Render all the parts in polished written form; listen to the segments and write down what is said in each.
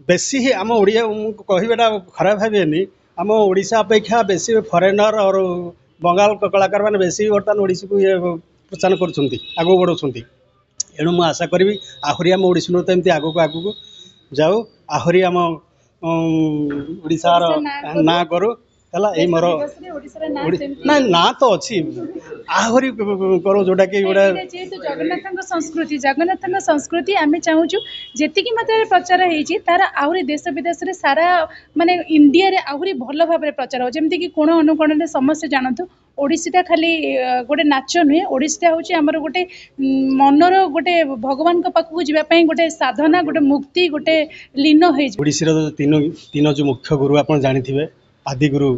बेसी ही आम ओडिया कहटा खराब भावेनि आम ओडिशा अपेक्षा बेसी फरेनर और बंगाल कलाकार मैंने बेसी बर्तमान ओडिशी को ये प्रोत्साहन कर आगू बढ़ाऊँ एणु मुझे आशा करी आहरी आम ओडिशी नृत्य एमती आगू आगू जाऊ आहरी आम ओडिशार ना करू है मोर ना ना तो अच्छी आहरी करो जोटा कि जेहेतु जगन्नाथ संस्कृति आम चाहूँ जी मात्रा प्रचार होती तार आहरी देश विदेश में सारा माने इंडिया रे आहरी भल भाव में प्रचार हो जमती कि कोण अनुकोण में समस्ते जानतु ओडिशीटा खाली गोटे नाच नुहे ओडिशीटा हूँ आमर गोटे मनर गोटे भगवान पाखक जावाई गोटे साधना गोटे मुक्ति गोटे लीन ओडिशीर तीन जो मुख्य गुरु आप जानी आदिगुरु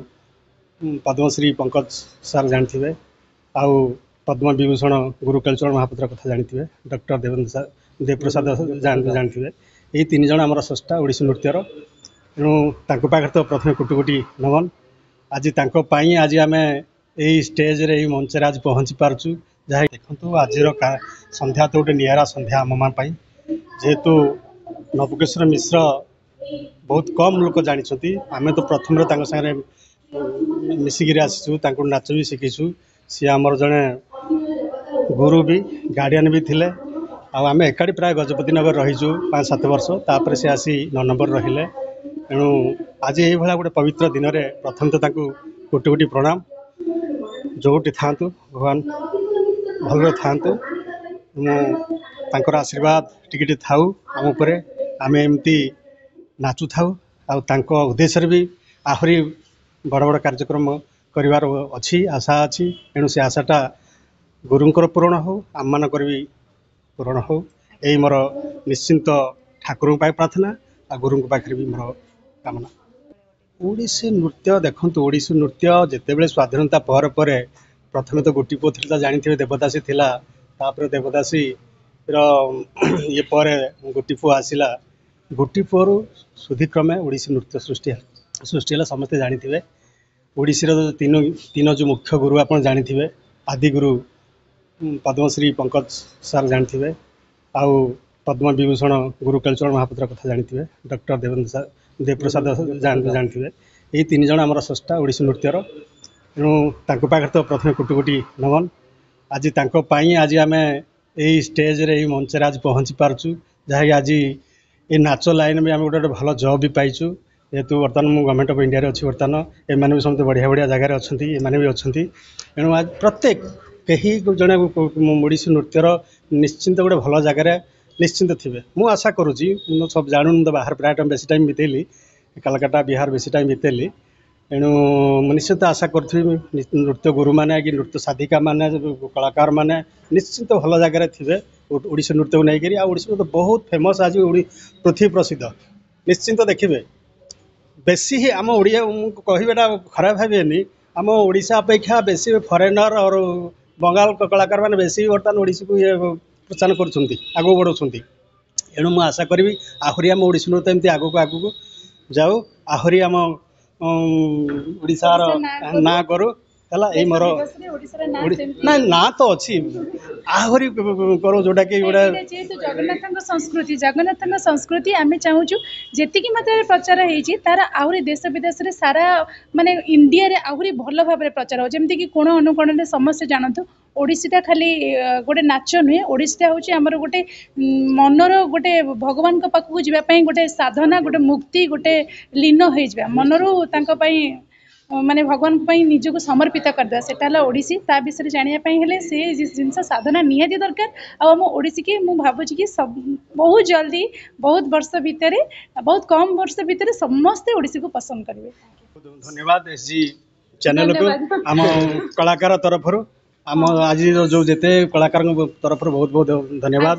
पद्मश्री पंकज सार जानी आउ पद्म विभूषण गुरु केलचरण महापात्र कथा जानी डॉक्टर देवप्रसाद जानी यही तीन जन आम स्रष्टा ओडिशी नृत्यर एणु पाखे तो प्रथम कोटि कोटि नमन आज आज आम यही स्टेज रे यही मंच आज पहुँची पार्चु जहाँ देखु आज संध्या तो गोटे निरा संध्या आम मान जेहेतु नवकेश्वर मिश्र बहुत कम लोक जानी आम तो प्रथम सागे मिसिकी आसीचु नाच भी शिखीचु सी आमर जड़े गुरु भी गार्डियन भी थिले आम एकाठी प्राय गजपति नगर रहीचु 5-7 वर्ष तापर से आसी 9 नंबर रहिले एणु आज ये भाया गोटे पवित्र दिन में प्रथम तो कोटि कोटि प्रणाम जोटी था भगवान भल था मुझर आशीर्वाद टिके थाऊ आम उपरे आम एमती नाचु थाऊ आ उद्देश्य भी आहरी बड़ बड़ कार्यक्रम करिवार अच्छी आशा अच्छी एणु से आशाटा गुरुंकर पूरण हो आम मानकर भी पूरण हो यही मोर निश्चिंत ठाकुर प्रार्थना आ गुरु पाखे भी मोर कामना। ओडिशी नृत्य देखु ओडिशी नृत्य जितेबाला स्वाधीनता पर प्रथम तो गोटी पुओ था जानी देवदासी थिला तापर देवदासी ये पर गोटी पुओ आसला गोटी पुओ सुधिक्रमे ओडिशी नृत्य सृष्टि है समस्ते जानी ओडिशीर तीन जो मुख्य गुरु आप जानी आदिगुरु पद्मश्री पंकज सार जानी आउ पद्म विभूषण गुरु केलचरण महापात्र कथा जानी डॉक्टर देवप्रसाद जानी यही तीन जन आम स्रष्टा ओडिशी नृत्यर एणु पाखे तो प्रथम कोटि कोटि नमन आज आज आम यही स्टेज रे यही मंच आज पहुँची पार्चु जहाँ आज ये नाच लाइन में आम गोटे भल जॉब भी पाइचु जेहेतु बर्तमान मुझे गवर्नमेंट ऑफ इंडिया अच्छी बर्तमान एम भी समस्त बढ़िया बढ़िया जगार अच्छा एम भी अच्छा एणु आज प्रत्येक कहीं जड़े ओडिशी नृत्यर निश्चिंत गोटे भल जगार निश्चिंत थे मुझे आशा करुँची सब जानू तो बाहर प्राय टाइम बेसी टाइम बितेली कलकत्ता बिहार बेसी टाइम बितेली एणु निश्चित आशा करी नृत्य गुरु मैंने कि नृत्य साधिका मैंने कलाकार मैंने निश्चिंत भल जगार थे ओडिशी नृत्य को लेकर ओडिशी नृत्य बहुत फेमस आज पृथ्वी प्रसिद्ध निश्चिंत देखिए बेसी ही आम ओडिया कहटा खराब भावेनि आम ओडिशा अपेक्षा बेसी फरेनर और बंगाल कलाकार मैंने बेसी बर्तमान ओडिशी को ये प्रोत्साहन कर आगू बढ़ाऊँ एणु मुझे आशा करी आहरी आम ओडिशी नृत्य एमती आगू आगू जाऊ आहरी आम ओडिशार ना करू है मोर ना ना तो अच्छी आहरी करो जोटा कि जेहेतु जगन्नाथ संस्कृति आम चाहूँ जी मात्रा प्रचार होती तार आहरी देश विदेश में सारा माने इंडिया रे आहरी भल भाव में प्रचार हो जमती कि कोण अनुकोण में समस्ते जानतु ओडिशीटा खाली गोटे नाच नुहे ओडिशीटा हूँ आमर गोटे मनर गोटे भगवान पाखक जावाई गोटे साधना गोटे मुक्ति गोटे लीन हो मनरू माने भगवान निजक समर्पित करदे सेटा ओडिशी ता विषय जानापी से जिनस साधना निहाती दरकार आम ओडिशी की मुझे भावुँ कि सब बहुत जल्दी बहुत वर्ष भितर बहुत कम वर्ष भितर समस्ते ओडिशी को पसंद करेंगे। धन्यवाद एसजी चैनल को आम कलाकार तरफ आम आज जो जेते कलाकार तरफ बहुत बहुत धन्यवाद।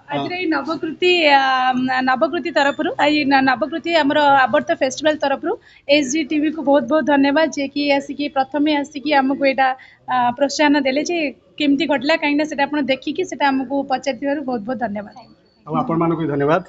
आज नवकृति तरफ नवकृति आमर आवर्त फेस्टिवल तरफ एसजी टीवी को बहुत बहुत धन्यवाद जे कि आसिकी प्रथमे आसिकी आमको यहाँ प्रोत्साहन देले जे केमती घटला कहीं देखिकी आमको पचार बहुत बहुत धन्यवाद। आप धन्यवाद।